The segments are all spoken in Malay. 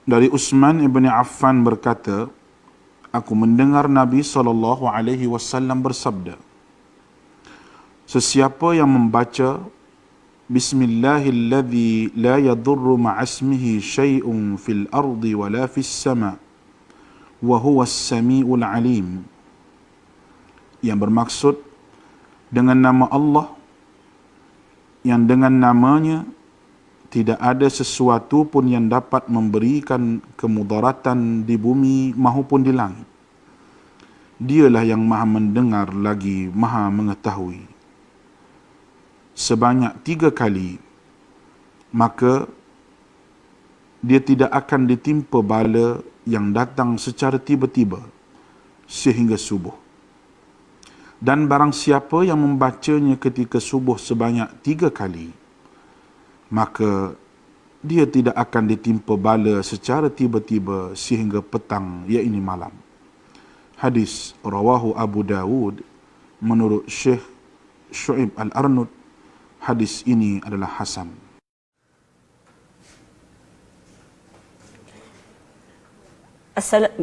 Dari Utsman ibn Affan berkata, aku mendengar Nabi SAW bersabda, sesiapa yang membaca Bismillahilladzi la yadurru ma'asmihi syai'un fil ardi wala fis sama' wa huwas sami'ul alim, yang bermaksud dengan nama Allah yang dengan namanya tidak ada sesuatu pun yang dapat memberikan kemudaratan di bumi maupun di langit. Dialah yang maha mendengar lagi maha mengetahui. Sebanyak 3 kali, maka dia tidak akan ditimpa bala yang datang secara tiba-tiba sehingga subuh. Dan barang siapa yang membacanya ketika subuh sebanyak 3 kali, maka dia tidak akan ditimpa bala secara tiba-tiba sehingga petang, iaitu malam. Hadis rawahu Abu Dawud menurut Syekh Syu'ib Al-Arnud. Hadis ini adalah hasan.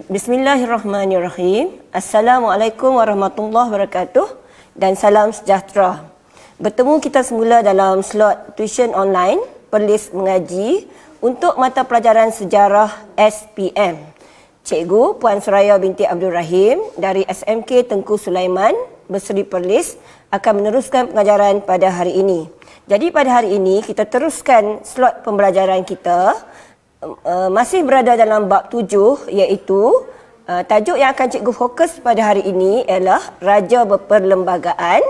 Bismillahirrahmanirrahim. Assalamualaikum warahmatullahi wabarakatuh dan salam sejahtera. Bertemu kita semula dalam slot tuition online Perlis Mengaji untuk mata pelajaran sejarah SPM. Cikgu Puan Suraya binti Abdul Rahim dari SMK Tengku Sulaiman Berseri Perlis akan meneruskan pengajaran pada hari ini. Jadi pada hari ini kita teruskan slot pembelajaran kita, masih berada dalam bab 7, iaitu tajuk yang akan cikgu fokus pada hari ini ialah Raja Berperlembagaan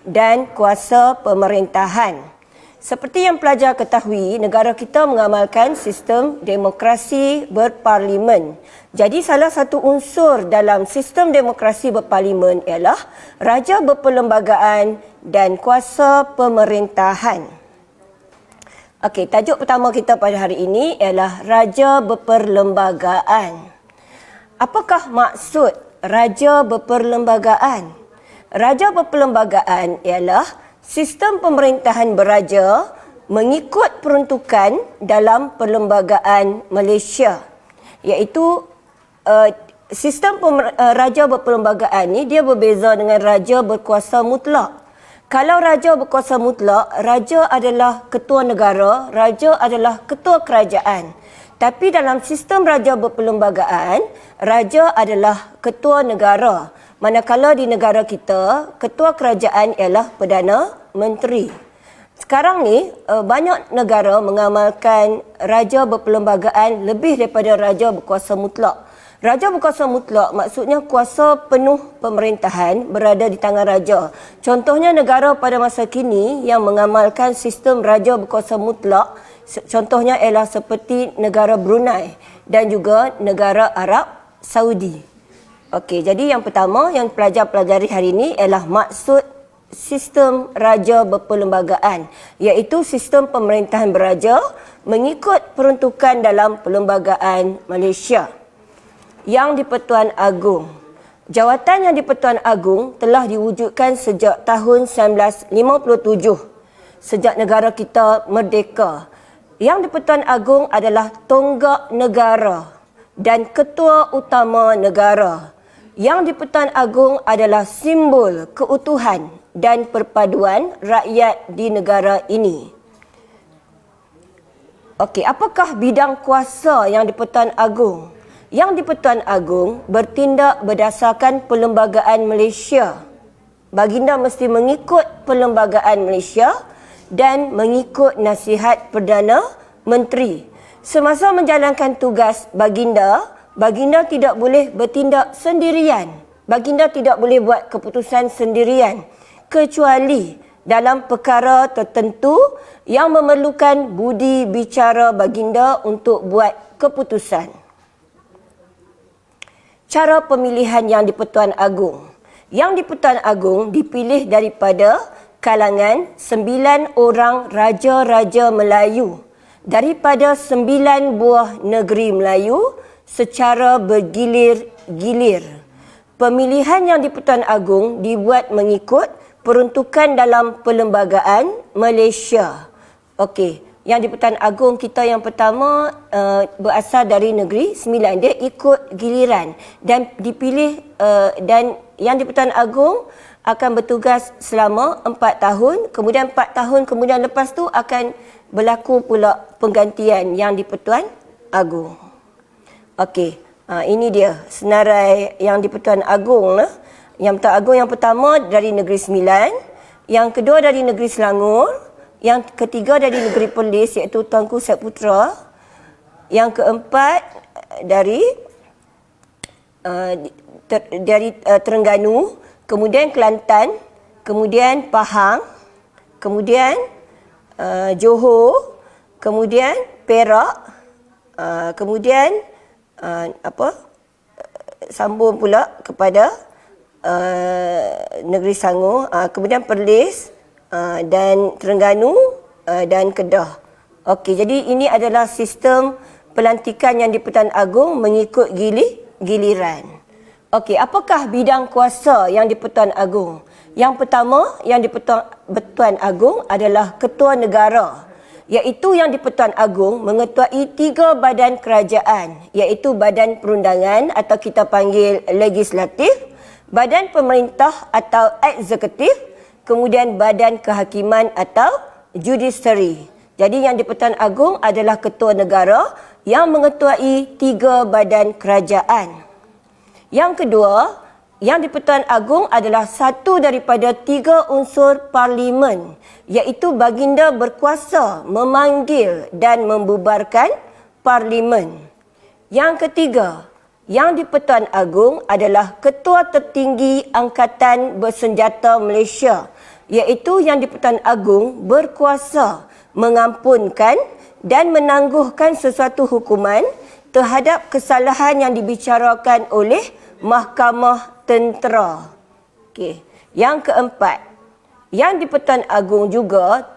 dan Kuasa Pemerintahan. Seperti yang pelajar ketahui, negara kita mengamalkan sistem demokrasi berparlimen. Jadi salah satu unsur dalam sistem demokrasi berparlimen ialah Raja Berperlembagaan dan Kuasa Pemerintahan. Okey, tajuk pertama kita pada hari ini ialah Raja Berperlembagaan. Apakah maksud Raja Berperlembagaan? Raja Berperlembagaan ialah sistem pemerintahan beraja mengikut peruntukan dalam perlembagaan Malaysia, iaitu sistem raja berperlembagaan ni dia berbeza dengan raja berkuasa mutlak. Kalau raja berkuasa mutlak, raja adalah ketua negara, raja adalah ketua kerajaan. Tapi dalam sistem raja berperlembagaan, raja adalah ketua negara. Manakala di negara kita, ketua kerajaan ialah Perdana Menteri. Sekarang ni, banyak negara mengamalkan raja berperlembagaan lebih daripada raja berkuasa mutlak. Raja berkuasa mutlak maksudnya kuasa penuh pemerintahan berada di tangan raja. Contohnya negara pada masa kini yang mengamalkan sistem raja berkuasa mutlak, contohnya ialah seperti negara Brunei dan juga negara Arab Saudi. Okey, jadi yang pertama yang pelajar pelajari hari ini ialah maksud sistem raja berperlembagaan, iaitu sistem pemerintahan beraja mengikut peruntukan dalam Perlembagaan Malaysia. Yang di-Pertuan Agong. Jawatan yang di-Pertuan Agong telah diwujudkan sejak tahun 1957, sejak negara kita merdeka. Yang di-Pertuan Agong adalah tonggak negara dan ketua utama negara. Yang di-Pertuan Agong adalah simbol keutuhan dan perpaduan rakyat di negara ini. Okey, apakah bidang kuasa yang di-Pertuan Agong? Yang di-Pertuan Agong bertindak berdasarkan Perlembagaan Malaysia. Baginda mesti mengikut Perlembagaan Malaysia dan mengikut nasihat Perdana Menteri. Semasa menjalankan tugas baginda tidak boleh bertindak sendirian. Baginda tidak boleh buat keputusan sendirian kecuali dalam perkara tertentu yang memerlukan budi bicara baginda untuk buat keputusan. Cara pemilihan yang di-Pertuan Agong. Yang di-Pertuan Agong dipilih daripada kalangan 9 orang raja-raja Melayu daripada 9 buah negeri Melayu secara bergilir-gilir. Pemilihan yang di-Pertuan Agong dibuat mengikut peruntukan dalam Perlembagaan Malaysia. Okey, Yang di-Pertuan Agong kita yang pertama berasal dari Negeri Sembilan. Dia ikut giliran dan dipilih dan yang di-Pertuan Agong akan bertugas selama 4 tahun. Kemudian 4 tahun kemudian lepas tu akan berlaku pula penggantian yang di-Pertuan Agong. Okey, ini dia senarai yang di-Pertuan Agong. Yang di-Pertuan Agong yang pertama dari Negeri Sembilan, yang kedua dari Negeri Selangor, yang ketiga dari Negeri Perlis iaitu Tuanku Syed Putra, yang keempat dari Terengganu, kemudian Kelantan, kemudian Pahang, kemudian Johor, kemudian Perak, kemudian sambung pula kepada Negeri Selangor, kemudian Perlis, dan Terengganu dan Kedah. Okey, jadi ini adalah sistem pelantikan yang di-Pertuan Agong mengikut giliran. Okey, apakah bidang kuasa yang di-Pertuan Agong? Yang pertama yang di-Pertuan Agong adalah Ketua Negara, iaitu yang di-Pertuan Agong mengetuai 3 badan kerajaan, iaitu Badan Perundangan atau kita panggil Legislatif, Badan Pemerintah atau Eksekutif, kemudian Badan Kehakiman atau Judiciary. Jadi yang di-Pertuan Agong adalah Ketua Negara yang mengetuai 3 badan kerajaan. Yang kedua, yang di-Pertuan Agong adalah satu daripada 3 unsur parlimen, iaitu baginda berkuasa memanggil dan membubarkan parlimen. Yang ketiga, yang di-Pertuan Agong adalah Ketua Tertinggi Angkatan Bersenjata Malaysia, iaitu yang di-Pertuan Agong berkuasa mengampunkan dan menangguhkan sesuatu hukuman terhadap kesalahan yang dibicarakan oleh Mahkamah Tentera. Okey. Yang keempat, yang di-Pertuan Agong juga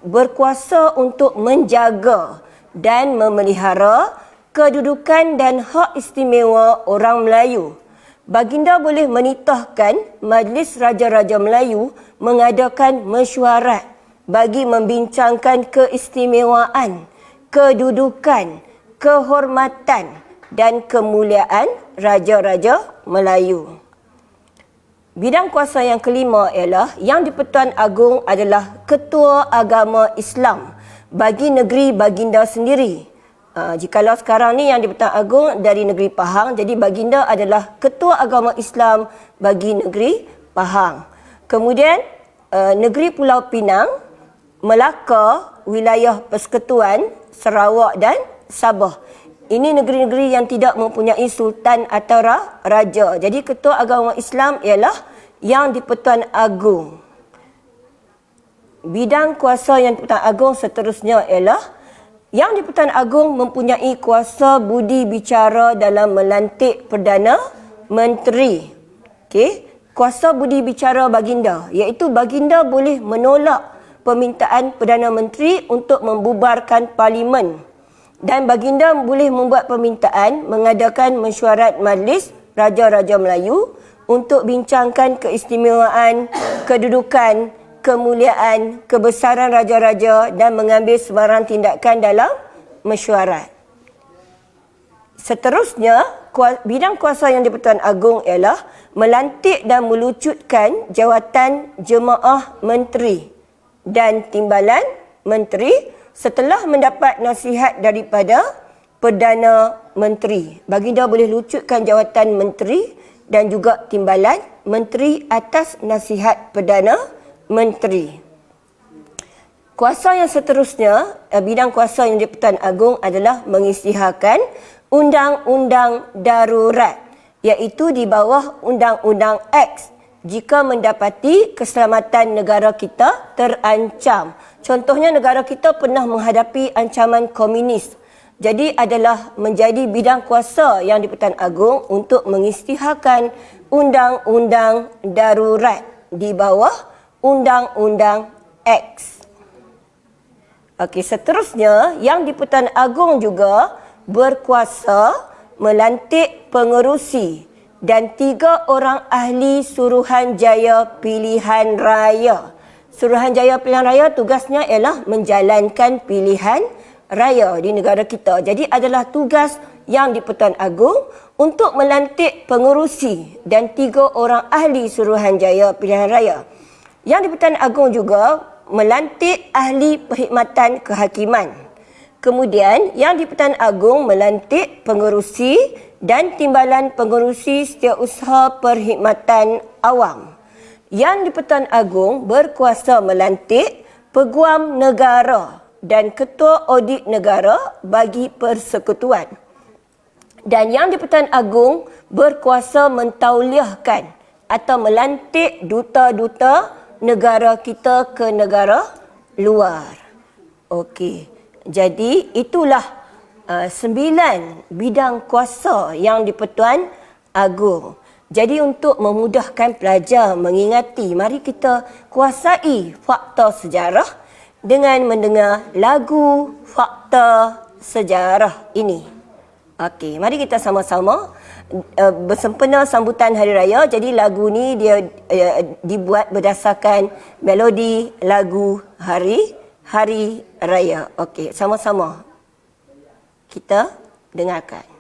berkuasa untuk menjaga dan memelihara kedudukan dan hak istimewa orang Melayu. Baginda boleh menitahkan Majlis Raja-Raja Melayu mengadakan mesyuarat bagi membincangkan keistimewaan, kedudukan, kehormatan dan kemuliaan Raja-Raja Melayu. Bidang kuasa yang kelima ialah yang di-Pertuan Agong adalah Ketua Agama Islam bagi negeri baginda sendiri. Jikalau sekarang ni yang di-Pertuan Agong dari negeri Pahang, jadi baginda adalah Ketua Agama Islam bagi negeri Pahang. Kemudian negeri Pulau Pinang, Melaka, wilayah Persekutuan, Sarawak dan Sabah. Ini negeri-negeri yang tidak mempunyai sultan atau raja. Jadi Ketua Agama Islam ialah yang di-Pertuan Agong. Bidang kuasa yang di-Pertuan Agong seterusnya ialah yang di-Pertuan Agong mempunyai kuasa budi bicara dalam melantik Perdana Menteri. Okey, kuasa budi bicara baginda, iaitu baginda boleh menolak permintaan Perdana Menteri untuk membubarkan parlimen. Dan baginda boleh membuat permintaan mengadakan mesyuarat Majlis Raja-Raja Melayu untuk bincangkan keistimewaan, kedudukan, kemuliaan, kebesaran raja-raja dan mengambil sebarang tindakan dalam mesyuarat. Seterusnya, bidang kuasa yang di-Pertuan Agong ialah melantik dan melucutkan jawatan jemaah menteri dan timbalan menteri setelah mendapat nasihat daripada Perdana Menteri. Baginda boleh lucutkan jawatan menteri dan juga timbalan menteri atas nasihat Perdana Menteri. Kuasa yang seterusnya, bidang kuasa yang di-Pertuan Agong adalah mengisytiharkan undang-undang darurat, iaitu di bawah Undang-Undang X jika mendapati keselamatan negara kita terancam. Contohnya negara kita pernah menghadapi ancaman komunis. Jadi adalah menjadi bidang kuasa yang di-Pertuan Agong untuk mengisytiharkan undang-undang darurat di bawah Undang-Undang X. Okey, seterusnya yang di-Pertuan Agong juga berkuasa melantik pengerusi dan 3 orang ahli suruhanjaya pilihan raya Suruhanjaya Pilihan Raya tugasnya ialah menjalankan pilihan raya di negara kita. Jadi adalah tugas yang di-Pertuan Agong untuk melantik pengerusi dan 3 orang ahli Suruhanjaya Pilihan Raya. Yang di-Pertuan Agong juga melantik ahli perkhidmatan kehakiman. Kemudian yang di-Pertuan Agong melantik pengerusi dan timbalan pengerusi setiausaha perkhidmatan awam. Yang di-Pertuan Agong berkuasa melantik peguam negara dan ketua audit negara bagi persekutuan. Dan yang di-Pertuan Agong berkuasa mentauliahkan atau melantik duta-duta negara kita ke negara luar. Okey. Jadi itulah 9 bidang kuasa yang di-Pertuan Agong. Jadi untuk memudahkan pelajar mengingati, mari kita kuasai fakta sejarah dengan mendengar lagu fakta sejarah ini. Okey, mari kita sama-sama bersempena sambutan Hari Raya. Jadi lagu ni dia dibuat berdasarkan melodi lagu Hari Raya. Okey, sama-sama kita dengarkan.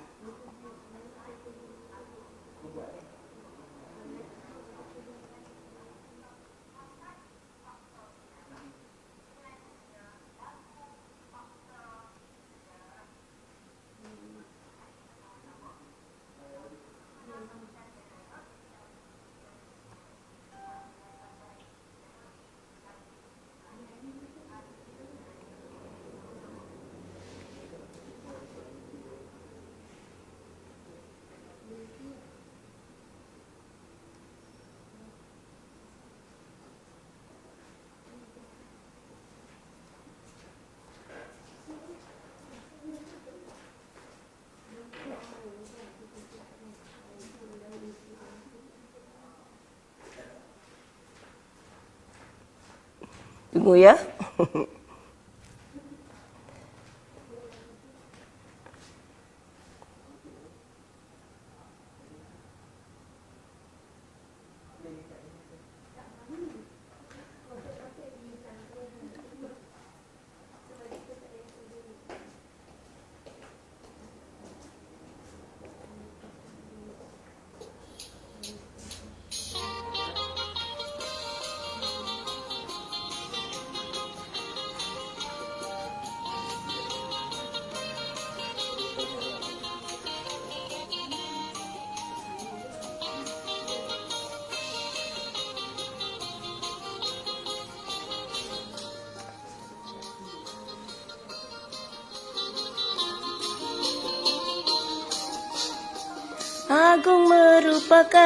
Tunggu ya. Agong merupakan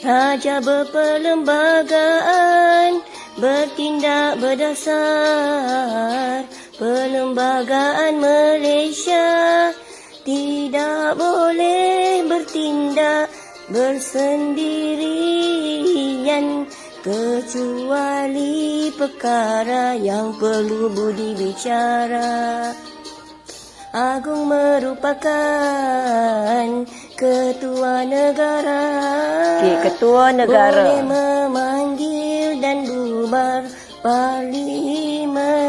raja berperlembagaan, bertindak berdasar perlembagaan Malaysia. Tidak boleh bertindak bersendirian kecuali perkara yang perlu budi bicara. Agong merupakan ketua negara. Okey, ketua negara. Boleh memanggil dan bubar parlimen.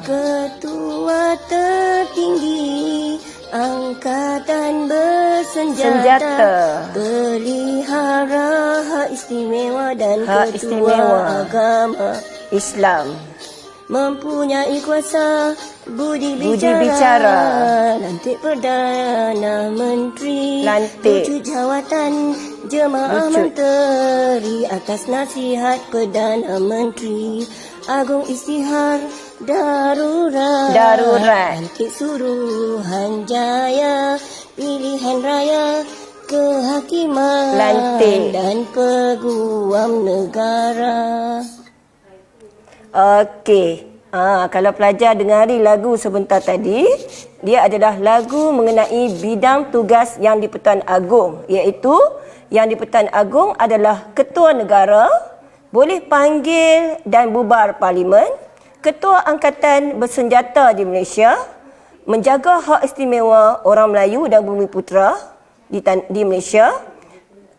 Ketua tertinggi angkatan bersenjata. Pelihara hak istimewa dan ketua agama Islam. Mempunyai kuasa budi bicara. Lantik Perdana Menteri. Wujud jawatan Jemaah Menteri atas nasihat Perdana Menteri. Agong Isytihar darurat. Lantik Suruhanjaya Pilihan Raya Kehakiman. Lantik dan Peguam Negara. Okey. Kalau pelajar dengari lagu sebentar tadi, dia adalah lagu mengenai bidang tugas yang di-Pertuan Agong, iaitu yang di-Pertuan Agong adalah ketua negara, boleh panggil dan bubar parlimen, ketua angkatan bersenjata di Malaysia, menjaga hak istimewa orang Melayu dan Bumiputera di Malaysia,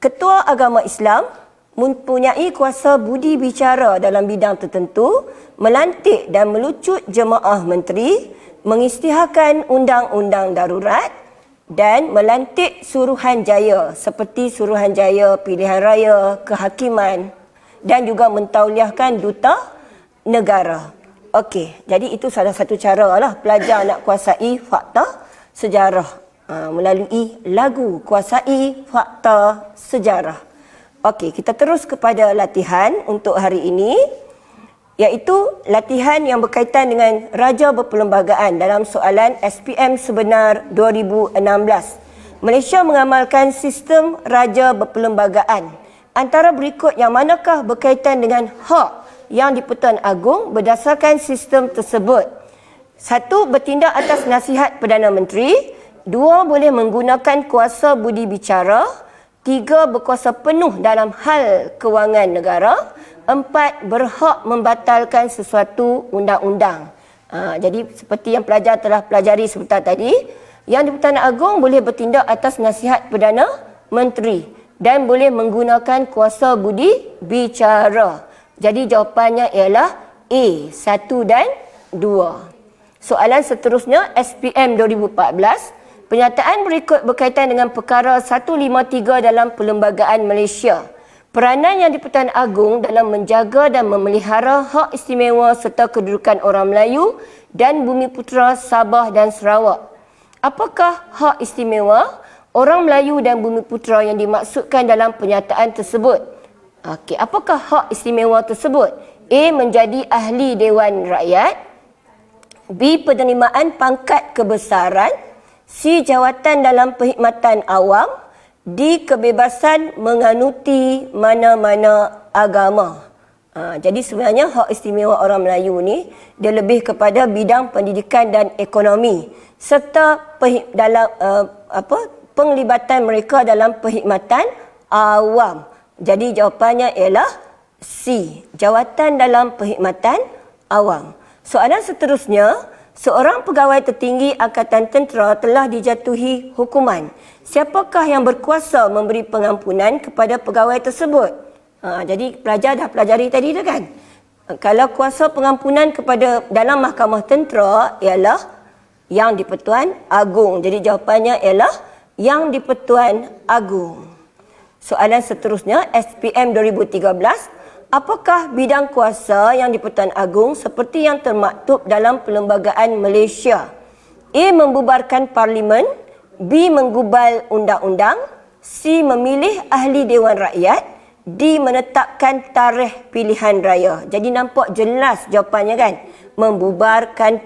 ketua agama Islam, mempunyai kuasa budi bicara dalam bidang tertentu, melantik dan melucut jemaah menteri, mengisytiharkan undang-undang darurat dan melantik suruhanjaya seperti suruhanjaya pilihan raya, kehakiman dan juga mentauliahkan duta negara. Okey, jadi itu salah satu cara lah pelajar nak kuasai fakta sejarah melalui lagu Kuasai Fakta Sejarah. Okey, kita terus kepada latihan untuk hari ini, iaitu latihan yang berkaitan dengan Raja Berperlembagaan dalam soalan SPM Sebenar 2016. Malaysia mengamalkan sistem Raja Berperlembagaan. Antara berikut yang manakah berkaitan dengan hak yang di-Pertuan Agong berdasarkan sistem tersebut? 1. Bertindak atas nasihat Perdana Menteri. 2. Boleh menggunakan kuasa budi bicara. 3. Berkuasa penuh dalam hal kewangan negara. 4. Berhak membatalkan sesuatu undang-undang. Jadi seperti yang pelajar telah pelajari sebentar tadi, Yang di-Pertuan Agong boleh bertindak atas nasihat Perdana Menteri dan boleh menggunakan kuasa budi bicara. Jadi jawapannya ialah A, 1 dan 2. Soalan seterusnya SPM 2014. Pernyataan berikut berkaitan dengan perkara 153 dalam Perlembagaan Malaysia. Peranan yang di-Pertuan Agong dalam menjaga dan memelihara hak istimewa serta kedudukan orang Melayu dan Bumiputera Sabah dan Sarawak. Apakah hak istimewa orang Melayu dan Bumiputera yang dimaksudkan dalam pernyataan tersebut? Okey, apakah hak istimewa tersebut? A. Menjadi ahli Dewan Rakyat. B. Penerimaan pangkat kebesaran. C. Jawatan dalam perkhidmatan awam. D. Kebebasan menganuti mana-mana agama. Jadi sebenarnya hak istimewa orang Melayu ni dia lebih kepada bidang pendidikan dan ekonomi serta penglibatan mereka dalam perkhidmatan awam. Jadi jawapannya ialah C, jawatan dalam perkhidmatan awam. Soalan seterusnya, seorang pegawai tertinggi Angkatan Tentera telah dijatuhi hukuman. Siapakah yang berkuasa memberi pengampunan kepada pegawai tersebut? Jadi pelajar dah pelajari tadi tu kan. Kalau kuasa pengampunan kepada dalam Mahkamah Tentera ialah Yang di-Pertuan Agong. Jadi jawapannya ialah Yang di-Pertuan Agong. Soalan seterusnya SPM 2013. Apakah bidang kuasa Yang di-Pertuan Agong seperti yang termaktub dalam Perlembagaan Malaysia? A. Membubarkan Parlimen. B. Menggubal undang-undang. C. Memilih ahli Dewan Rakyat. D. Menetapkan tarikh pilihan raya. Jadi nampak jelas jawapannya kan? Membubarkan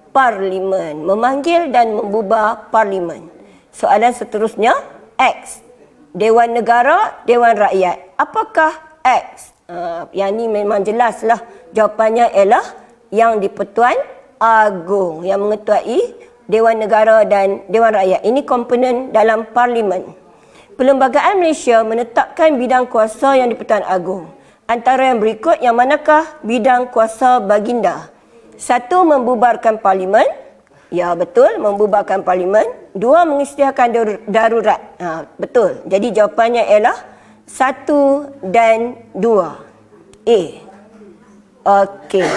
Parlimen. Memanggil dan membubar Parlimen. Soalan seterusnya X. Dewan Negara, Dewan Rakyat. Apakah X? Yang ni memang jelaslah. Jawapannya ialah Yang di-Pertuan Agong yang mengetuai Dewan Negara dan Dewan Rakyat. Ini komponen dalam Parlimen. Perlembagaan Malaysia menetapkan bidang kuasa Yang di-Pertuan Agong. Antara yang berikut, yang manakah bidang kuasa baginda? 1. Membubarkan Parlimen. Ya, betul, membubarkan Parlimen. 2. Mengisytiharkan darurat. Betul. Jadi jawapannya ialah 1 dan 2. A. Okey.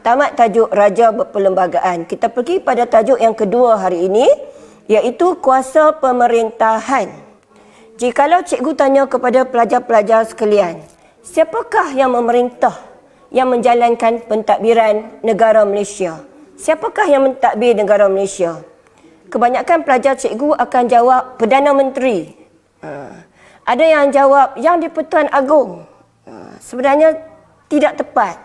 Tamat tajuk Raja Berperlembagaan. Kita pergi pada tajuk yang kedua hari ini, iaitu kuasa pemerintahan. Jikalau cikgu tanya kepada pelajar-pelajar sekalian, siapakah yang memerintah, yang menjalankan pentadbiran negara Malaysia? Siapakah yang mentadbir negara Malaysia? Kebanyakan pelajar cikgu akan jawab Perdana Menteri. Ada yang jawab Yang di-Pertuan Agong. Sebenarnya tidak tepat.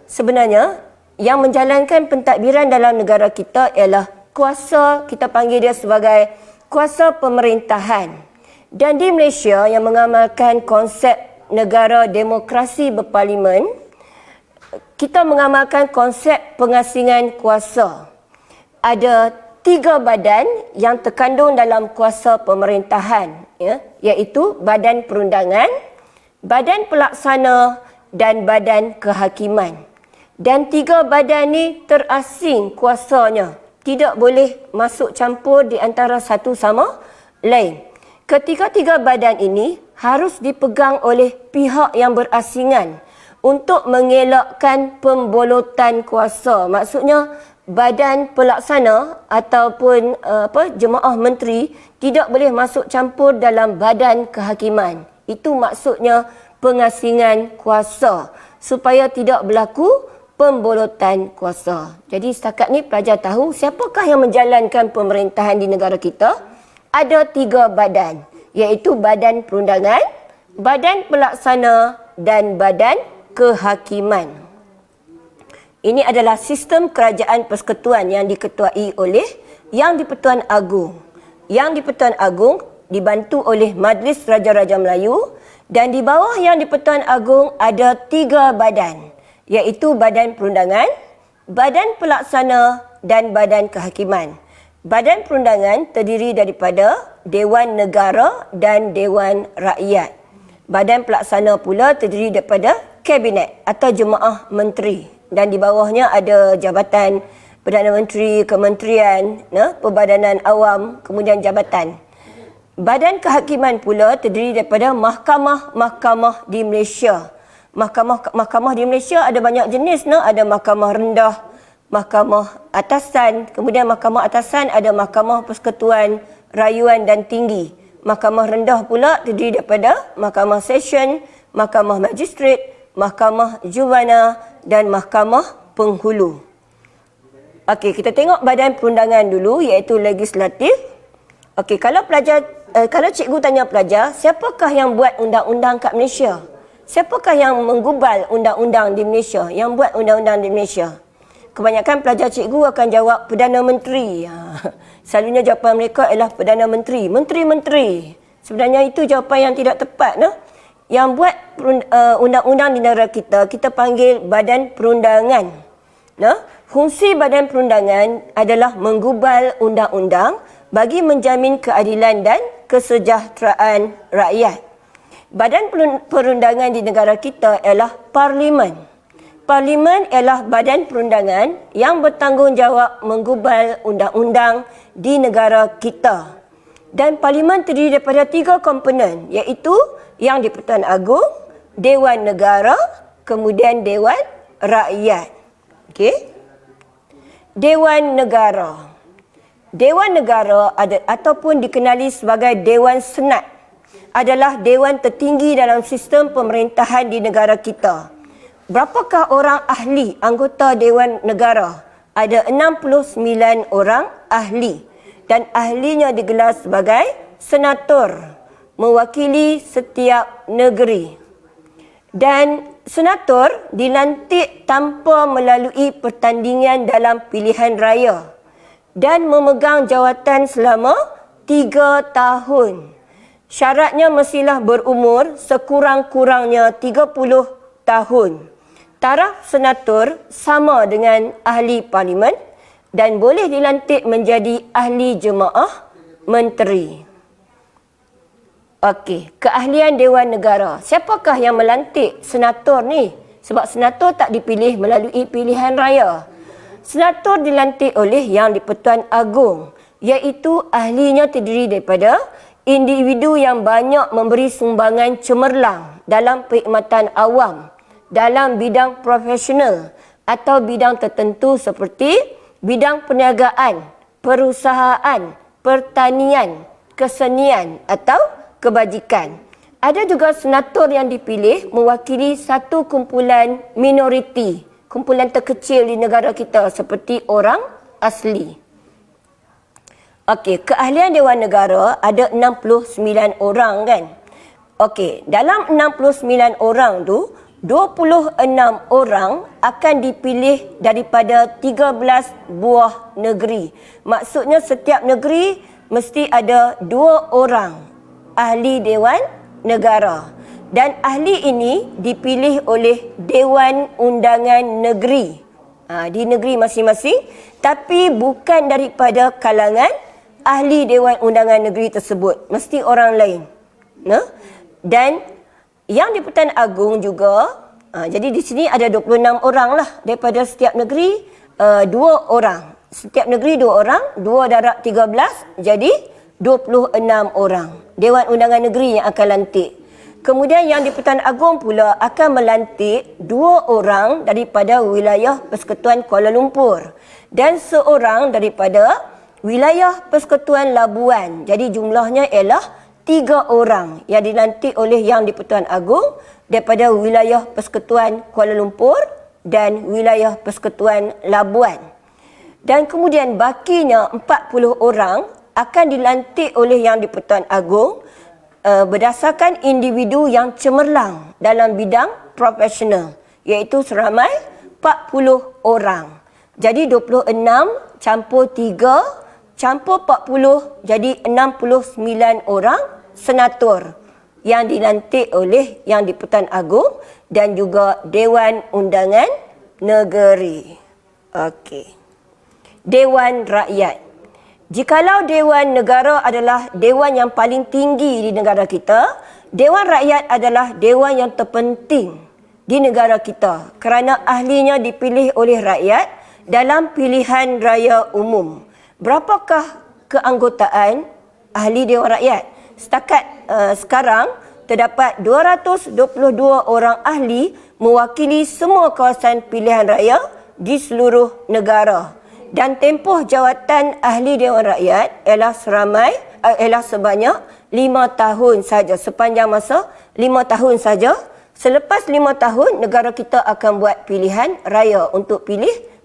Sebenarnya yang menjalankan pentadbiran dalam negara kita ialah kuasa, kita panggil dia sebagai kuasa pemerintahan. Dan di Malaysia yang mengamalkan konsep negara demokrasi berparlimen, kita mengamalkan konsep pengasingan kuasa. Ada 3 badan yang terkandung dalam kuasa pemerintahan, iaitu Badan Perundangan, Badan Pelaksana dan Badan Kehakiman. Dan 3 badan ni terasing kuasanya. Tidak boleh masuk campur di antara satu sama lain. Ketiga-tiga badan ini harus dipegang oleh pihak yang berasingan untuk mengelakkan pembolotan kuasa. Maksudnya badan pelaksana ataupun jemaah menteri tidak boleh masuk campur dalam badan kehakiman. Itu maksudnya pengasingan kuasa supaya tidak berlaku pembolotan kuasa. Jadi setakat ni pelajar tahu siapakah yang menjalankan pemerintahan di negara kita? Ada 3 badan, iaitu Badan Perundangan, Badan Pelaksana dan Badan Kehakiman. Ini adalah sistem kerajaan persekutuan yang diketuai oleh Yang di-Pertuan Agong. Yang di-Pertuan Agong dibantu oleh Majlis Raja-Raja Melayu, dan di bawah Yang di-Pertuan Agong ada 3 badan, iaitu Badan Perundangan, Badan Pelaksana dan Badan Kehakiman. Badan Perundangan terdiri daripada Dewan Negara dan Dewan Rakyat. Badan Pelaksana pula terdiri daripada Kabinet atau Jemaah Menteri, dan di bawahnya ada Jabatan Perdana Menteri, Kementerian, Perbadanan Awam, kemudian Jabatan. Badan Kehakiman pula terdiri daripada mahkamah-mahkamah di Malaysia. Mahkamah di Malaysia ada banyak jenis, ada mahkamah rendah, mahkamah atasan, kemudian mahkamah atasan ada mahkamah persekutuan, rayuan dan tinggi. Mahkamah rendah pula terdiri daripada mahkamah session, mahkamah magistrate, mahkamah juvana dan mahkamah penghulu. Okey, kita tengok badan perundangan dulu, iaitu legislatif. Okey, kalau cikgu tanya pelajar, siapakah yang buat undang-undang kat Malaysia? Siapakah yang menggubal undang-undang di Malaysia, yang buat undang-undang di Malaysia? Kebanyakan pelajar cikgu akan jawab Perdana Menteri. Selalunya jawapan mereka ialah Perdana Menteri. Menteri-menteri. Sebenarnya itu jawapan yang tidak tepat. Yang buat undang-undang di negara kita, kita panggil Badan Perundangan. Fungsi Badan Perundangan adalah menggubal undang-undang bagi menjamin keadilan dan kesejahteraan rakyat. Badan perundangan di negara kita ialah Parlimen. Parlimen ialah badan perundangan yang bertanggungjawab menggubal undang-undang di negara kita. Dan Parlimen terdiri daripada 3 komponen, iaitu Yang di-Pertuan Agong, Dewan Negara, kemudian Dewan Rakyat. Okey. Dewan Negara. Dewan Negara ataupun dikenali sebagai Dewan Senat adalah dewan tertinggi dalam sistem pemerintahan di negara kita. Berapakah orang ahli anggota Dewan Negara? Ada 69 orang ahli, dan ahlinya digelar sebagai senator, mewakili setiap negeri. Dan senator dilantik tanpa melalui pertandingan dalam pilihan raya dan memegang jawatan selama 3 tahun. Syaratnya mestilah berumur sekurang-kurangnya 30 tahun. Taraf senator sama dengan ahli parlimen dan boleh dilantik menjadi ahli jemaah menteri. Okey, keahlian Dewan Negara. Siapakah yang melantik senator ni? Sebab senator tak dipilih melalui pilihan raya. Senator dilantik oleh Yang di-Pertuan Agong, iaitu ahlinya terdiri daripada individu yang banyak memberi sumbangan cemerlang dalam perkhidmatan awam, dalam bidang profesional atau bidang tertentu seperti bidang perniagaan, perusahaan, pertanian, kesenian atau kebajikan. Ada juga senator yang dipilih mewakili satu kumpulan minoriti, kumpulan terkecil di negara kita seperti orang asli. Okey, keahlian Dewan Negara ada 69 orang kan? Okey, dalam 69 orang tu, 26 orang akan dipilih daripada 13 buah negeri. Maksudnya setiap negeri mesti ada 2 orang ahli Dewan Negara. Dan ahli ini dipilih oleh Dewan Undangan Negeri di negeri masing-masing, tapi bukan daripada kalangan ahli Dewan Undangan Negeri tersebut. Mesti orang lain. Dan Yang di-Pertuan Agong juga, jadi di sini ada 26 orang lah. Daripada setiap negeri, 2 orang. Setiap negeri 2 orang, 2 darab 13, jadi 26 orang. Dewan Undangan Negeri yang akan lantik. Kemudian Yang di-Pertuan Agong pula akan melantik 2 orang daripada wilayah Persekutuan Kuala Lumpur dan seorang daripada wilayah Persekutuan Labuan. Jadi jumlahnya ialah 3 orang yang dilantik oleh Yang di-Pertuan Agong daripada wilayah Persekutuan Kuala Lumpur dan wilayah Persekutuan Labuan. Dan kemudian bakinya 40 orang akan dilantik oleh Yang di-Pertuan Agong berdasarkan individu yang cemerlang dalam bidang profesional, iaitu seramai 40 orang. Jadi 26 campur 3 campur 40 jadi 69 orang senator yang dilantik oleh Yang di-Pertuan Agong dan juga Dewan Undangan Negeri. Okey. Dewan Rakyat. Jikalau Dewan Negara adalah dewan yang paling tinggi di negara kita, Dewan Rakyat adalah dewan yang terpenting di negara kita kerana ahlinya dipilih oleh rakyat dalam pilihan raya umum. Berapakah keanggotaan ahli Dewan Rakyat? Setakat sekarang terdapat 222 orang ahli mewakili semua kawasan pilihan raya di seluruh negara. Dan tempoh jawatan ahli Dewan Rakyat ialah sebanyak 5 tahun saja. Sepanjang masa 5 tahun saja. Selepas 5 tahun negara kita akan buat pilihan raya untuk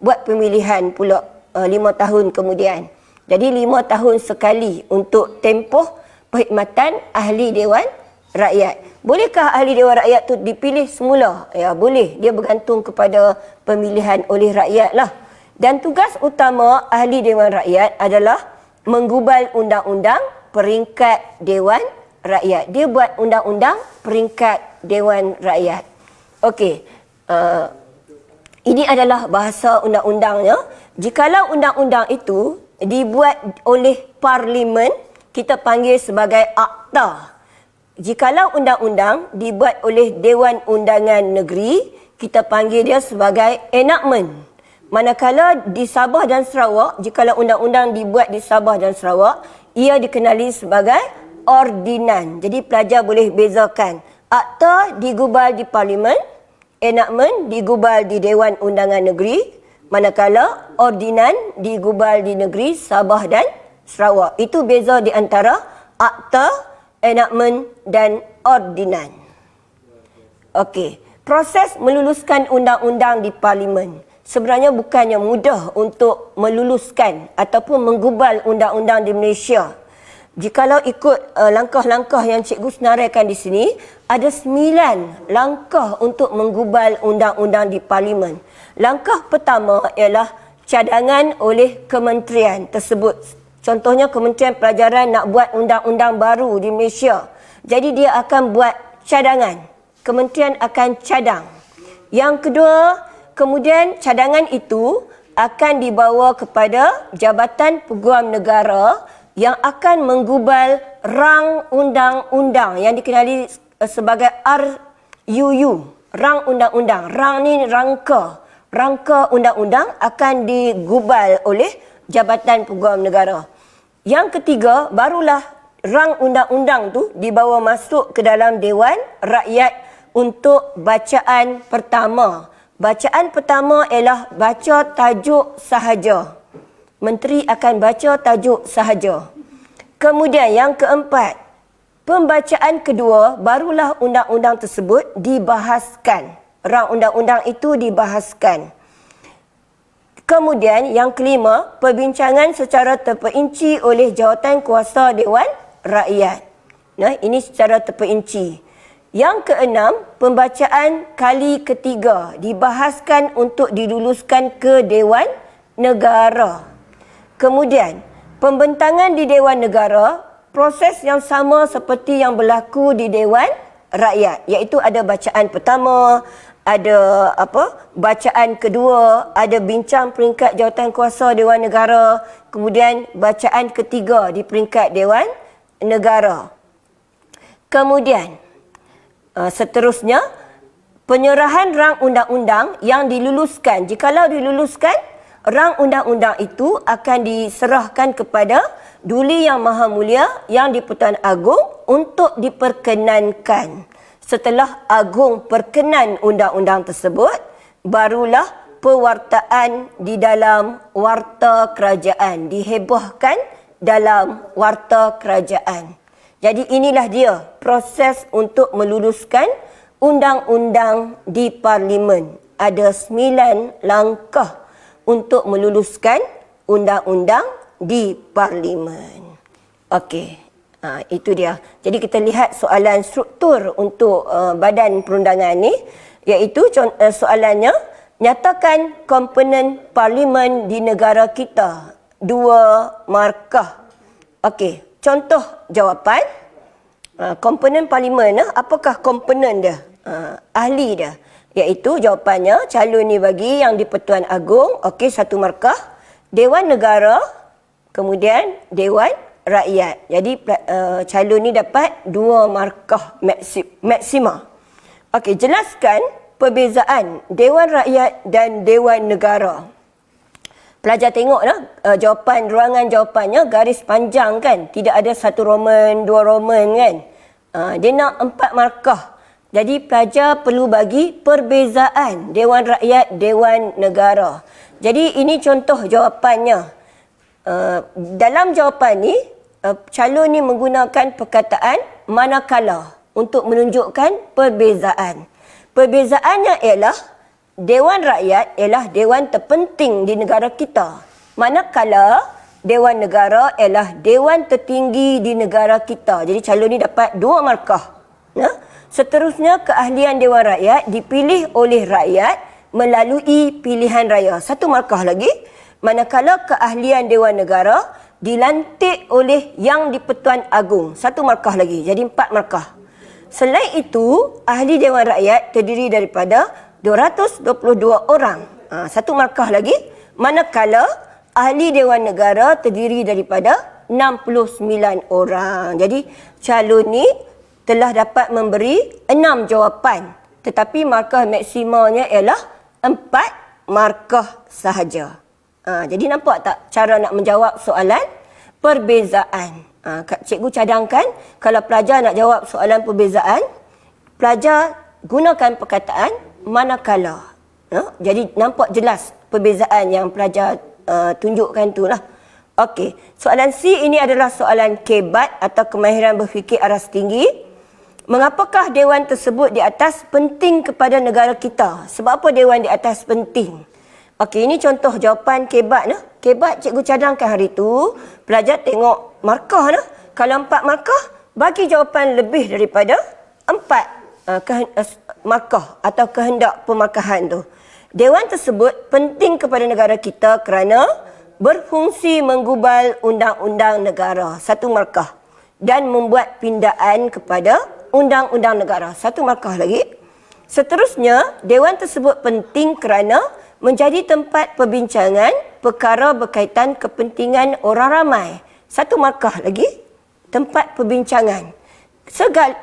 buat pemilihan pula 5 tahun kemudian. Jadi 5 tahun sekali untuk tempoh perkhidmatan ahli Dewan Rakyat. Bolehkah ahli Dewan Rakyat tu dipilih semula? Ya, boleh. Dia bergantung kepada pemilihan oleh rakyat lah. Dan tugas utama ahli Dewan Rakyat adalah menggubal undang-undang peringkat Dewan Rakyat. Dia buat undang-undang peringkat Dewan Rakyat. Okey. Ini adalah bahasa undang-undangnya. Jikalau undang-undang itu dibuat oleh Parlimen, kita panggil sebagai akta. Jikalau undang-undang dibuat oleh Dewan Undangan Negeri, kita panggil dia sebagai enactment. Manakala di Sabah dan Sarawak, jikalau undang-undang dibuat di Sabah dan Sarawak, ia dikenali sebagai ordinan. Jadi pelajar boleh bezakan. Akta digubal di Parlimen, enactment digubal di Dewan Undangan Negeri, manakala ordinan digubal di negeri Sabah dan Sarawak. Itu beza di antara akta, enactment dan ordinan. Okey, proses meluluskan undang-undang di Parlimen. Sebenarnya bukannya mudah untuk meluluskan ataupun menggubal undang-undang di Malaysia. Jikalau ikut langkah-langkah yang cikgu senaraikan di sini, ada 9 langkah untuk menggubal undang-undang di Parlimen. Langkah pertama ialah cadangan oleh kementerian tersebut. Contohnya Kementerian Pelajaran nak buat undang-undang baru di Malaysia. Jadi dia akan buat cadangan. Kementerian akan cadang. Yang kedua, kemudian cadangan itu akan dibawa kepada Jabatan Peguam Negara yang akan menggubal rang undang-undang yang dikenali sebagai RUU. Rang undang-undang. Rang ni rangka. Rangka undang-undang akan digubal oleh Jabatan Peguam Negara. Yang ketiga, barulah rang undang-undang tu dibawa masuk ke dalam Dewan Rakyat untuk bacaan pertama. Bacaan pertama ialah baca tajuk sahaja. Menteri akan baca tajuk sahaja. Kemudian yang keempat, pembacaan kedua barulah undang-undang tersebut dibahaskan. Rang undang-undang itu dibahaskan. Kemudian yang kelima, perbincangan secara terperinci oleh Jawatankuasa Dewan Rakyat. Nah, ini secara terperinci. Yang keenam, pembacaan kali ketiga dibahaskan untuk diluluskan ke Dewan Negara. Kemudian, pembentangan di Dewan Negara, proses yang sama seperti yang berlaku di Dewan Rakyat, iaitu ada bacaan pertama, ada bacaan kedua, ada bincang peringkat Jawatankuasa Dewan Negara, kemudian bacaan ketiga di peringkat Dewan Negara. Kemudian seterusnya, penyerahan rang undang-undang yang diluluskan. Jikalau diluluskan, rang undang-undang itu akan diserahkan kepada Duli Yang Maha Mulia Yang di-Pertuan Agong untuk diperkenankan. Setelah Agung perkenan undang-undang tersebut, barulah pewartaan di dalam warta kerajaan, dihebohkan dalam warta kerajaan. Jadi inilah dia proses untuk meluluskan undang-undang di Parlimen. Ada 9 langkah untuk meluluskan undang-undang di Parlimen. Okey. Itu dia. Jadi kita lihat soalan struktur untuk badan perundangan ni, iaitu soalannya, nyatakan komponen parlimen di negara kita 2 markah. Okey, contoh jawapan. Komponen parlimen, apakah komponen dia? Ahli dia. Iaitu jawapannya, calon ni bagi Yang di-Pertuan Agong, okey, 1 markah. Dewan Negara, kemudian Dewan Rakyat. Jadi calon ni dapat 2 markah maksima. Okey, jelaskan perbezaan Dewan Rakyat dan Dewan Negara. Pelajar tengoklah ruangan jawapannya garis panjang kan. Tidak ada 1 Roman, 2 Roman kan. Dia nak 4 markah. Jadi pelajar perlu bagi perbezaan Dewan Rakyat, Dewan Negara. Jadi ini contoh jawapannya. Dalam jawapan ni, calon ni menggunakan perkataan manakala untuk menunjukkan perbezaan. Perbezaannya ialah Dewan Rakyat ialah dewan terpenting di negara kita, manakala Dewan Negara ialah dewan tertinggi di negara kita. Jadi calon ni dapat 2 markah. Seterusnya, keahlian Dewan Rakyat dipilih oleh rakyat melalui pilihan raya. 1 markah lagi. Manakala keahlian Dewan Negara dilantik oleh Yang di-Pertuan Agong. 1 markah lagi. Jadi 4 markah. Selain itu, ahli Dewan Rakyat terdiri daripada 222 orang. 1 markah lagi. Manakala ahli Dewan Negara terdiri daripada 69 orang. Jadi calon ni telah dapat memberi 6 jawapan. Tetapi markah maksimanya ialah 4 markah sahaja. Jadi nampak tak cara nak menjawab soalan perbezaan? Cikgu cadangkan kalau pelajar nak jawab soalan perbezaan, pelajar gunakan perkataan manakala. Jadi nampak jelas perbezaan yang pelajar tunjukkan tu lah. Okey, soalan C ini adalah soalan kebat atau kemahiran berfikir aras tinggi. Mengapakah dewan tersebut di atas penting kepada negara kita? Sebab apa dewan di atas penting? Okey, ini contoh jawapan kebat. Kebat cikgu cadangkan hari tu. Pelajar tengok markah. Kalau 4 markah, bagi jawapan lebih daripada 4 markah atau kehendak pemarkahan tu. Dewan tersebut penting kepada negara kita kerana berfungsi menggubal undang-undang negara. 1 markah. Dan membuat pindaan kepada undang-undang negara. 1 markah lagi. Seterusnya, dewan tersebut penting kerana menjadi tempat perbincangan perkara berkaitan kepentingan orang ramai. 1 markah lagi. Tempat perbincangan.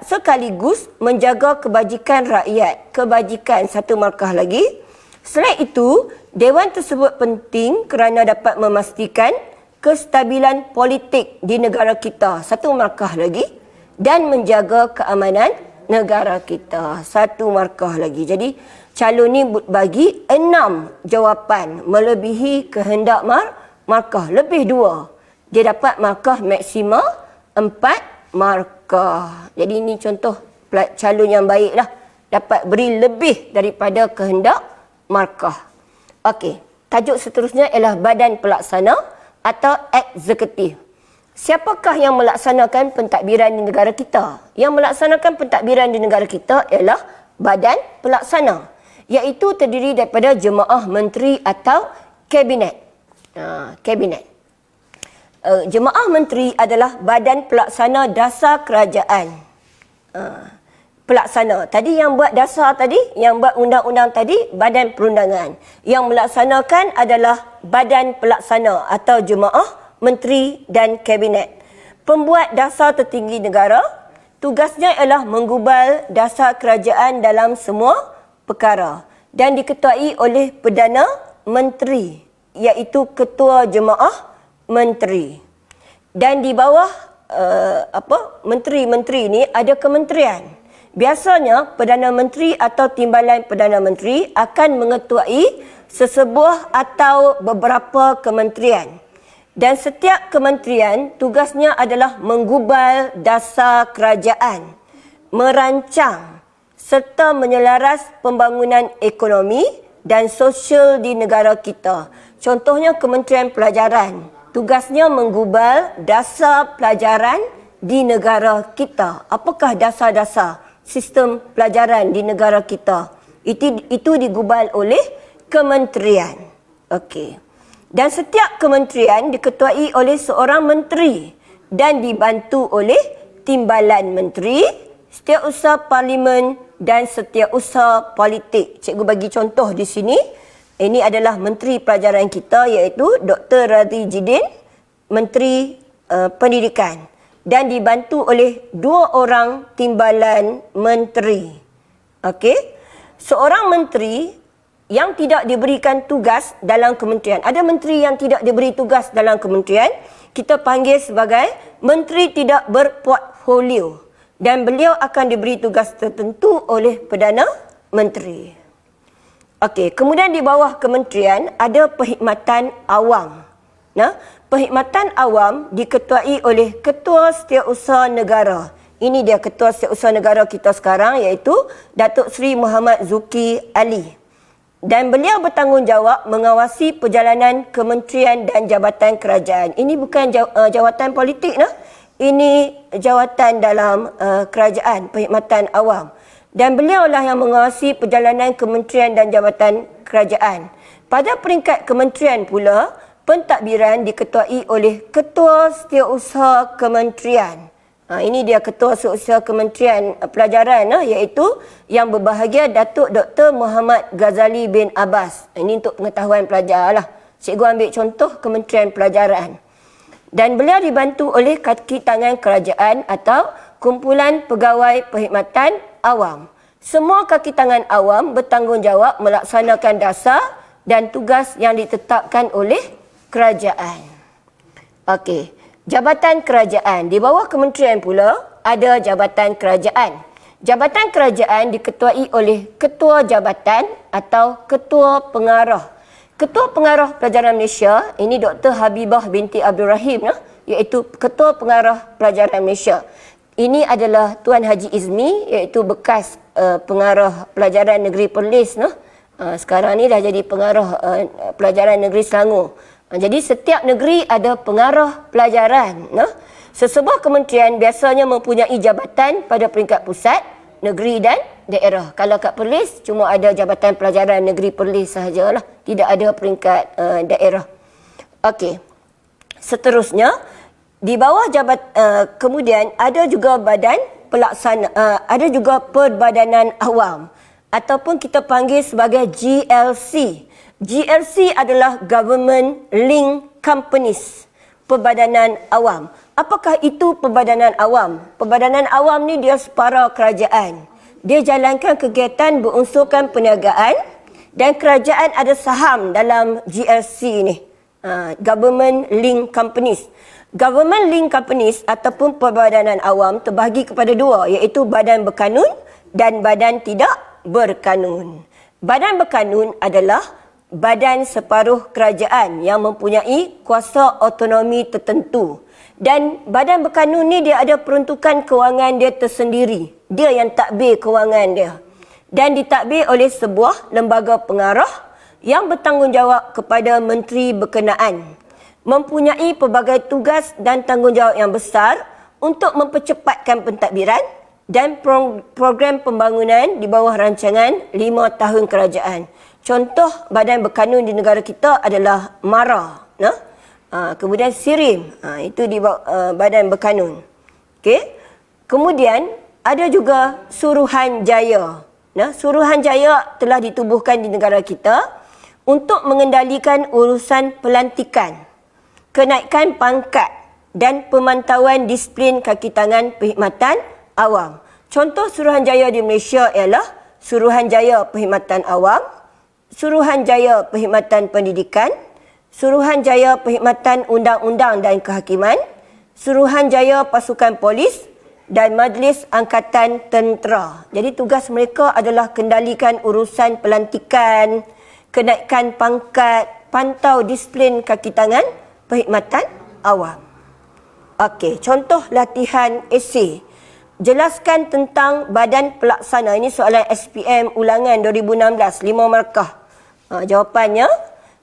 Sekaligus menjaga kebajikan rakyat. Kebajikan, 1 markah lagi. Selain itu, dewan tersebut penting kerana dapat memastikan kestabilan politik di negara kita. 1 markah lagi. Dan menjaga keamanan negara kita. 1 markah lagi. Jadi calon ni bagi 6 jawapan melebihi kehendak markah. Lebih 2. Dia dapat markah maksima 4 markah. Jadi ini contoh calon yang baik lah. Dapat beri lebih daripada kehendak markah. Okey. Tajuk seterusnya ialah badan pelaksana atau eksekutif. Siapakah yang melaksanakan pentadbiran di negara kita? Yang melaksanakan pentadbiran di negara kita ialah badan pelaksana, iaitu terdiri daripada jemaah menteri atau kabinet. Kabinet. Jemaah menteri adalah badan pelaksana dasar kerajaan. Pelaksana. Tadi yang buat dasar tadi, yang buat undang-undang tadi, badan perundangan. Yang melaksanakan adalah badan pelaksana atau jemaah menteri dan kabinet. Pembuat dasar tertinggi negara, tugasnya ialah menggubal dasar kerajaan dalam semua perkara dan diketuai oleh Perdana Menteri, iaitu Ketua Jemaah Menteri. Dan di bawah menteri-menteri ni ada kementerian. Biasanya Perdana Menteri atau Timbalan Perdana Menteri akan mengetuai sesebuah atau beberapa kementerian. Dan setiap kementerian tugasnya adalah menggubal dasar kerajaan, merancang serta menyelaras pembangunan ekonomi dan sosial di negara kita. Contohnya Kementerian Pelajaran, tugasnya menggubal dasar pelajaran di negara kita. Apakah dasar-dasar sistem pelajaran di negara kita? Itu digubal oleh kementerian. Okey. Dan setiap kementerian diketuai oleh seorang menteri dan dibantu oleh timbalan menteri, setiausaha parlimen dan setiausaha politik. Cikgu bagi contoh di sini. Ini adalah Menteri Pelajaran kita iaitu Dr. Radhi Jidin, Menteri Pendidikan. Dan dibantu oleh 2 orang timbalan menteri. Okey. Seorang menteri yang tidak diberikan tugas dalam kementerian. Ada menteri yang tidak diberi tugas dalam kementerian, kita panggil sebagai menteri tidak berportfolio. Dan beliau akan diberi tugas tertentu oleh Perdana Menteri. Okey, kemudian di bawah kementerian ada perkhidmatan awam. Perkhidmatan awam diketuai oleh Ketua Setiausaha Negara. Ini dia Ketua Setiausaha Negara kita sekarang iaitu Datuk Seri Muhammad Zuki Ali. Dan beliau bertanggungjawab mengawasi perjalanan kementerian dan jabatan kerajaan. Ini bukan jawatan politik, ini jawatan dalam kerajaan, perkhidmatan awam. Dan beliaulah yang mengawasi perjalanan kementerian dan jabatan kerajaan. Pada peringkat kementerian pula, pentadbiran diketuai oleh Ketua Setiausaha Kementerian. Ini dia Ketua Setiausaha Kementerian Pelajaran iaitu yang berbahagia Datuk Dr. Muhammad Ghazali bin Abbas. Ini untuk pengetahuan pelajar lah. Cikgu ambil contoh Kementerian Pelajaran. Dan beliau dibantu oleh kaki tangan kerajaan atau kumpulan pegawai perkhidmatan awam. Semua kaki tangan awam bertanggungjawab melaksanakan dasar dan tugas yang ditetapkan oleh kerajaan. Okey, jabatan kerajaan. Di bawah kementerian pula ada jabatan kerajaan. Jabatan kerajaan diketuai oleh ketua jabatan atau ketua pengarah. Ketua pengarah pelajaran Malaysia, ini Dr. Habibah binti Abdul Rahim, iaitu ketua pengarah pelajaran Malaysia. Ini adalah Tuan Haji Izmi, iaitu bekas pengarah pelajaran negeri Perlis. Sekarang ni dah jadi pengarah pelajaran negeri Selangor. Jadi setiap negeri ada pengarah pelajaran. Sesebuah kementerian biasanya mempunyai jabatan pada peringkat pusat, negeri dan daerah. Kalau kat Perlis cuma ada jabatan pelajaran negeri Perlis sahajalah, tidak ada peringkat daerah. Okey. Seterusnya di bawah kemudian ada juga badan pelaksana, ada juga Perbadanan Awam ataupun kita panggil sebagai GLC. GLC adalah Government Link Companies, Perbadanan Awam. Apakah itu Perbadanan Awam? Perbadanan Awam ni dia separa kerajaan. Dia jalankan kegiatan berunsurkan perniagaan dan kerajaan ada saham dalam GLC ni. Government Link Companies. Government Link Companies ataupun Perbadanan Awam terbahagi kepada 2, iaitu badan berkanun dan badan tidak berkanun. Badan berkanun adalah badan separuh kerajaan yang mempunyai kuasa otonomi tertentu. Dan badan berkanun ni dia ada peruntukan kewangan dia tersendiri. Dia yang takbir kewangan dia. Dan ditadbir oleh sebuah lembaga pengarah yang bertanggungjawab kepada menteri berkenaan. Mempunyai pelbagai tugas dan tanggungjawab yang besar untuk mempercepatkan pentadbiran dan program pembangunan di bawah rancangan 5 tahun kerajaan. Contoh badan berkanun di negara kita adalah MARA. Kemudian SIRIM, itu di badan berkanun. Okay. Kemudian ada juga Suruhanjaya. Suruhanjaya telah ditubuhkan di negara kita untuk mengendalikan urusan pelantikan, kenaikan pangkat dan pemantauan disiplin kaki tangan perkhidmatan awam. Contoh Suruhanjaya di Malaysia ialah Suruhanjaya Perkhidmatan Awam, Suruhanjaya Perkhidmatan Pendidikan, Suruhanjaya Perkhidmatan Undang-Undang dan Kehakiman, Suruhanjaya Pasukan Polis dan Majlis Angkatan Tentera. Jadi tugas mereka adalah kendalikan urusan pelantikan, kenaikan pangkat, pantau disiplin kaki tangan, perkhidmatan awam. Okey, contoh latihan esei. Jelaskan tentang badan pelaksana. Ini soalan SPM ulangan 2016, 5 markah. Jawapannya,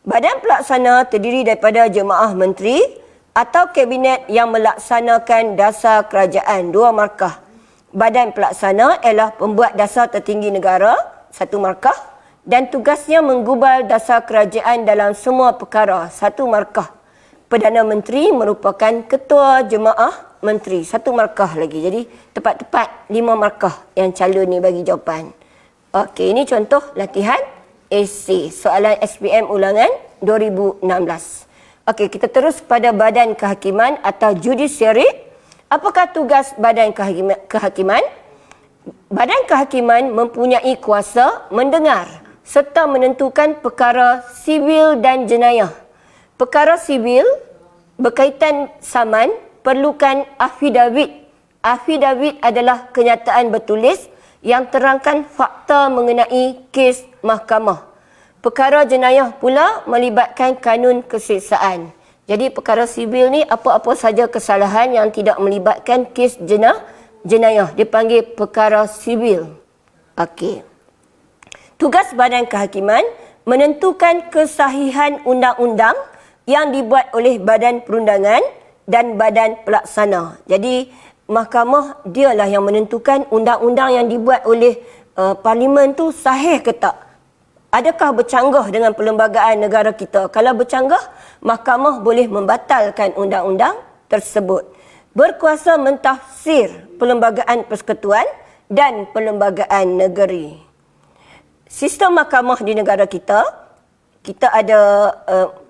badan pelaksana terdiri daripada jemaah menteri atau kabinet yang melaksanakan dasar kerajaan, 2 markah. Badan pelaksana ialah pembuat dasar tertinggi negara, 1 markah. Dan tugasnya menggubal dasar kerajaan dalam semua perkara, 1 markah. Perdana Menteri merupakan ketua jemaah menteri, 1 markah lagi. Jadi tepat-tepat 5 markah yang calon ni bagi jawapan. Okey, ini contoh latihan esei, soalan SPM ulangan 2016. Okey, kita terus pada badan kehakiman atau judiciary. Apakah tugas badan kehakiman? Badan kehakiman mempunyai kuasa mendengar serta menentukan perkara sibil dan jenayah. Perkara sibil berkaitan saman perlukan afidavit. Afidavit adalah kenyataan bertulis yang terangkan fakta mengenai kes mahkamah. Perkara jenayah pula melibatkan kanun keseksaan. Jadi perkara sibil ni apa-apa saja kesalahan yang tidak melibatkan kes jenayah dipanggil perkara sibil. Okey. Tugas badan kehakiman menentukan kesahihan undang-undang yang dibuat oleh badan perundangan dan badan pelaksana. Jadi mahkamah dialah yang menentukan undang-undang yang dibuat oleh parlimen tu sahih ke tak. Adakah bercanggah dengan perlembagaan negara kita? Kalau bercanggah, mahkamah boleh membatalkan undang-undang tersebut. Berkuasa mentafsir perlembagaan persekutuan dan perlembagaan negeri. Sistem mahkamah di negara kita ada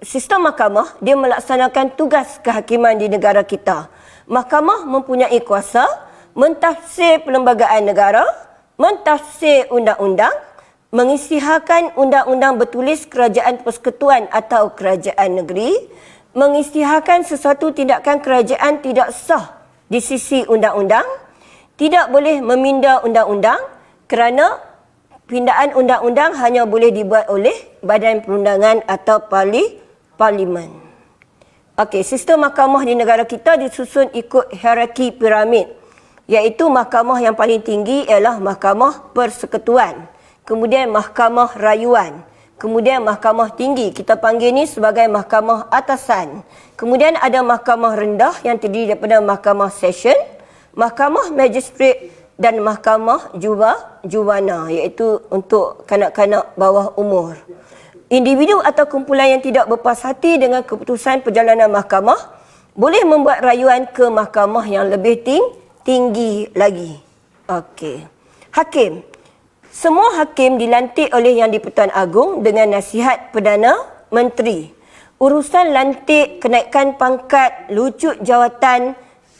sistem mahkamah, dia melaksanakan tugas kehakiman di negara kita. Mahkamah mempunyai kuasa mentafsir perlembagaan negara, mentafsir undang-undang, mengisytiharkan undang-undang bertulis kerajaan persekutuan atau kerajaan negeri, mengisytiharkan sesuatu tindakan kerajaan tidak sah di sisi undang-undang, tidak boleh meminda undang-undang kerana pindaan undang-undang hanya boleh dibuat oleh badan perundangan atau parlimen. Okey, sistem mahkamah di negara kita disusun ikut hierarki piramid, iaitu mahkamah yang paling tinggi ialah mahkamah persekutuan. Kemudian mahkamah rayuan. Kemudian mahkamah tinggi, kita panggil ni sebagai mahkamah atasan. Kemudian ada mahkamah rendah yang terdiri daripada mahkamah session, mahkamah magistrate dan mahkamah jubana, iaitu untuk kanak-kanak bawah umur. Individu atau kumpulan yang tidak berpuas hati dengan keputusan perjalanan mahkamah boleh membuat rayuan ke mahkamah yang lebih tinggi lagi. Okey. Hakim. Semua hakim dilantik oleh Yang di-Pertuan Agong dengan nasihat Perdana Menteri. Urusan lantik, kenaikan pangkat, lucut jawatan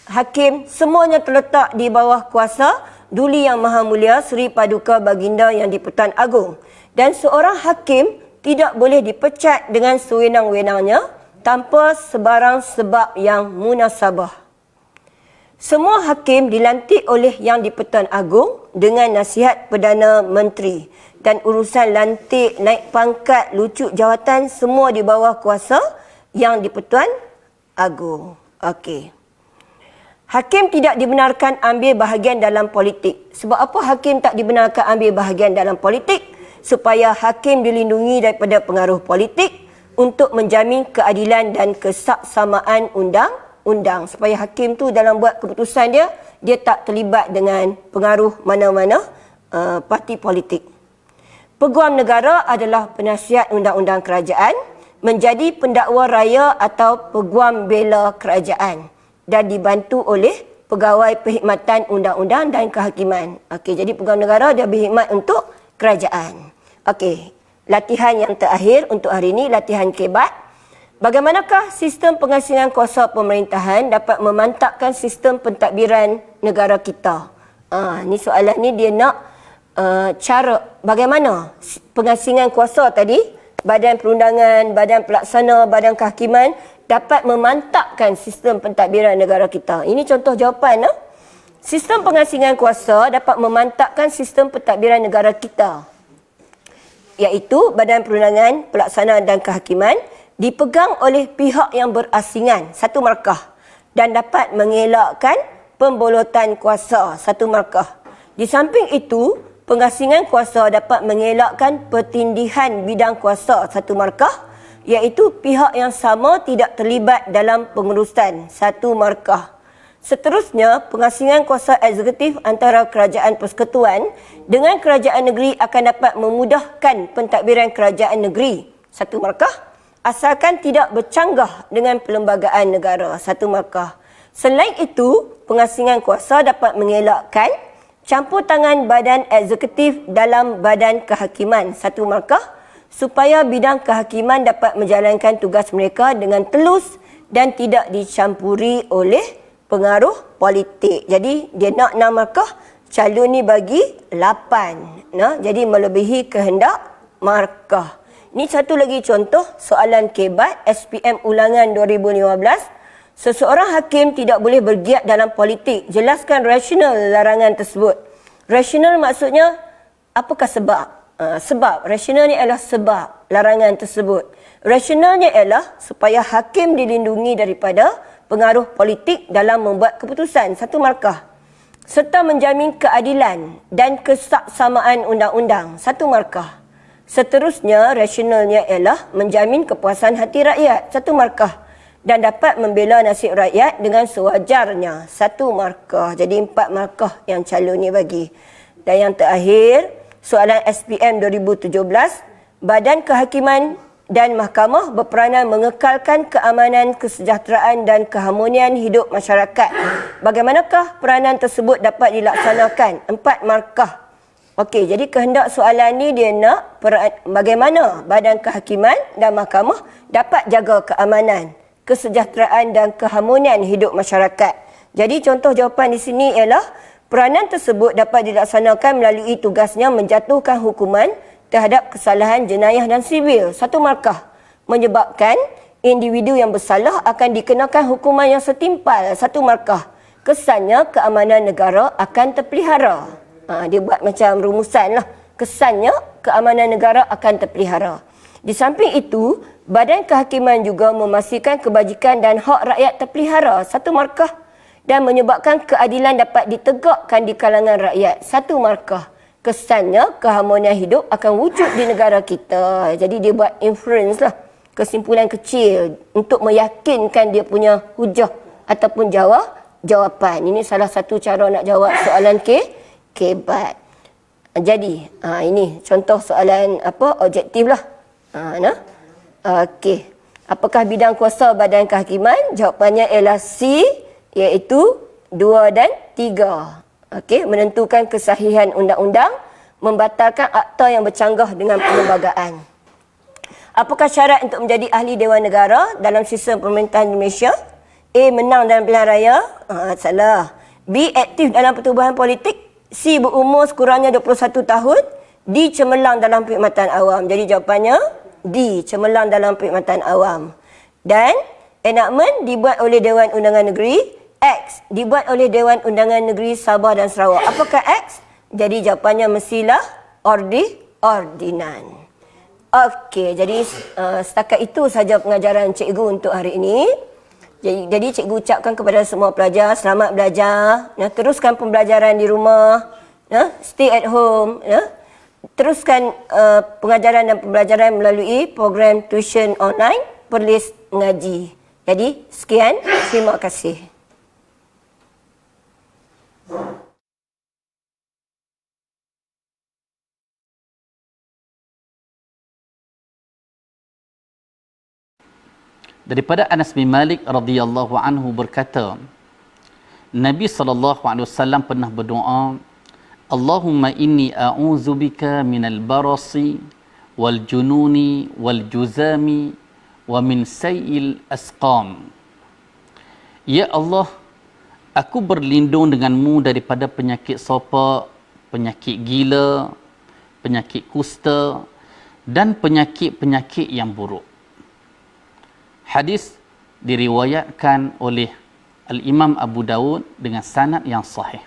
hakim semuanya terletak di bawah kuasa Duli Yang Maha Mulia Seri Paduka Baginda Yang di-Pertuan Agong. Dan seorang hakim tidak boleh dipecat dengan sewenang-wenangnya tanpa sebarang sebab yang munasabah. Semua hakim dilantik oleh Yang di-Pertuan Agong dengan nasihat Perdana Menteri. Dan urusan lantik, naik pangkat, lucut jawatan semua di bawah kuasa Yang di-Pertuan Agong. Okey. Hakim tidak dibenarkan ambil bahagian dalam politik. Sebab apa hakim tak dibenarkan ambil bahagian dalam politik? Supaya hakim dilindungi daripada pengaruh politik untuk menjamin keadilan dan kesaksamaan undang-undang. Supaya hakim tu dalam buat keputusan dia tak terlibat dengan pengaruh mana-mana parti politik. Peguam negara adalah penasihat undang-undang kerajaan, menjadi pendakwa raya atau peguam bela kerajaan dan dibantu oleh pegawai perkhidmatan undang-undang dan kehakiman. Okey, jadi peguam negara dia berkhidmat untuk kerajaan. Okey, latihan yang terakhir untuk hari ini, latihan kebat. Bagaimanakah sistem pengasingan kuasa pemerintahan dapat memantapkan sistem pentadbiran negara kita? Ni soalan ni dia nak cara bagaimana pengasingan kuasa tadi, badan perundangan, badan pelaksana, badan kehakiman dapat memantapkan sistem pentadbiran negara kita. Ini contoh jawapan. Sistem pengasingan kuasa dapat memantapkan sistem pentadbiran negara kita, iaitu Badan Perundangan, Pelaksanaan dan Kehakiman dipegang oleh pihak yang berasingan, satu markah, dan dapat mengelakkan pembolotan kuasa, satu markah. Di samping itu, pengasingan kuasa dapat mengelakkan pertindihan bidang kuasa, satu markah, iaitu pihak yang sama tidak terlibat dalam pengurusan, satu markah. Seterusnya, pengasingan kuasa eksekutif antara kerajaan persekutuan dengan kerajaan negeri akan dapat memudahkan pentadbiran kerajaan negeri, satu markah, asalkan tidak bercanggah dengan perlembagaan negara, satu markah. Selain itu, pengasingan kuasa dapat mengelakkan campur tangan badan eksekutif dalam badan kehakiman, satu markah, supaya bidang kehakiman dapat menjalankan tugas mereka dengan telus dan tidak dicampuri oleh pengaruh politik. Jadi dia nak 6 markah, calon ni bagi 8. Nah, jadi melebihi kehendak markah. Ini satu lagi contoh soalan kebat SPM ulangan 2015. Seseorang hakim tidak boleh bergiat dalam politik. Jelaskan rasional larangan tersebut. Rasional maksudnya apakah sebab? Sebab. Rasionalnya ialah sebab larangan tersebut. Rasionalnya ialah supaya hakim dilindungi daripada pengaruh politik dalam membuat keputusan, satu markah. Serta menjamin keadilan dan kesaksamaan undang-undang, satu markah. Seterusnya, rasionalnya ialah menjamin kepuasan hati rakyat, satu markah. Dan dapat membela nasib rakyat dengan sewajarnya, satu markah. Jadi 4 markah yang calon ni bagi. Dan yang terakhir, soalan SPM 2017, Badan Kehakiman dan mahkamah berperanan mengekalkan keamanan, kesejahteraan dan keharmonian hidup masyarakat. Bagaimanakah peranan tersebut dapat dilaksanakan? 4 markah. Okey, jadi kehendak soalan ni dia nak bagaimana badan kehakiman dan mahkamah dapat jaga keamanan, kesejahteraan dan keharmonian hidup masyarakat. Jadi contoh jawapan di sini ialah peranan tersebut dapat dilaksanakan melalui tugasnya menjatuhkan hukuman terhadap kesalahan jenayah dan sivil, satu markah, menyebabkan individu yang bersalah akan dikenakan hukuman yang setimpal, satu markah. Kesannya keamanan negara akan terpelihara. Dia buat macam rumusan lah. Kesannya keamanan negara akan terpelihara. Di samping itu, Badan Kehakiman juga memastikan kebajikan dan hak rakyat terpelihara, satu markah, dan menyebabkan keadilan dapat ditegakkan di kalangan rakyat, satu markah. Kesannya keharmonian hidup akan wujud di negara kita. Jadi dia buat inference lah, kesimpulan kecil untuk meyakinkan dia punya hujah ataupun jawapan. Ini salah satu cara nak jawab soalan kebat. Jadi ini contoh soalan objektif lah. Okey. Apakah bidang kuasa Badan Kehakiman? Jawapannya ialah C, iaitu 2 dan 3. Okey, menentukan kesahihan undang-undang, membatalkan akta yang bercanggah dengan perlembagaan. Apakah syarat untuk menjadi ahli Dewan Negara dalam sistem pemerintahan Malaysia? A. Menang dalam pilihan raya. Salah. B. Aktif dalam pertubuhan politik. C. Berumur sekurangnya 21 tahun. D. Cemerlang dalam perkhidmatan awam. Jadi jawapannya D. Cemerlang dalam perkhidmatan awam. Dan enactment dibuat oleh Dewan Undangan Negeri. X dibuat oleh Dewan Undangan Negeri Sabah dan Sarawak. Apakah X? Jadi jawapannya mestilah ordinan. Okey, jadi setakat itu saja pengajaran cikgu untuk hari ini. Jadi cikgu ucapkan kepada semua pelajar selamat belajar. Teruskan pembelajaran di rumah. Stay at home. Teruskan pengajaran dan pembelajaran melalui program tuition online Perlis Mengaji. Jadi sekian, terima kasih. Daripada Anas bin Malik radhiyallahu anhu berkata, Nabi SAW pernah berdoa, Allahumma inni a'udzubika minal barasi wal jununi wal juzami wa min sayil asqam. Ya Allah, aku berlindung denganmu daripada penyakit sopak, penyakit gila, penyakit kusta dan penyakit-penyakit yang buruk. Hadis diriwayatkan oleh Al-Imam Abu Daud dengan sanad yang sahih.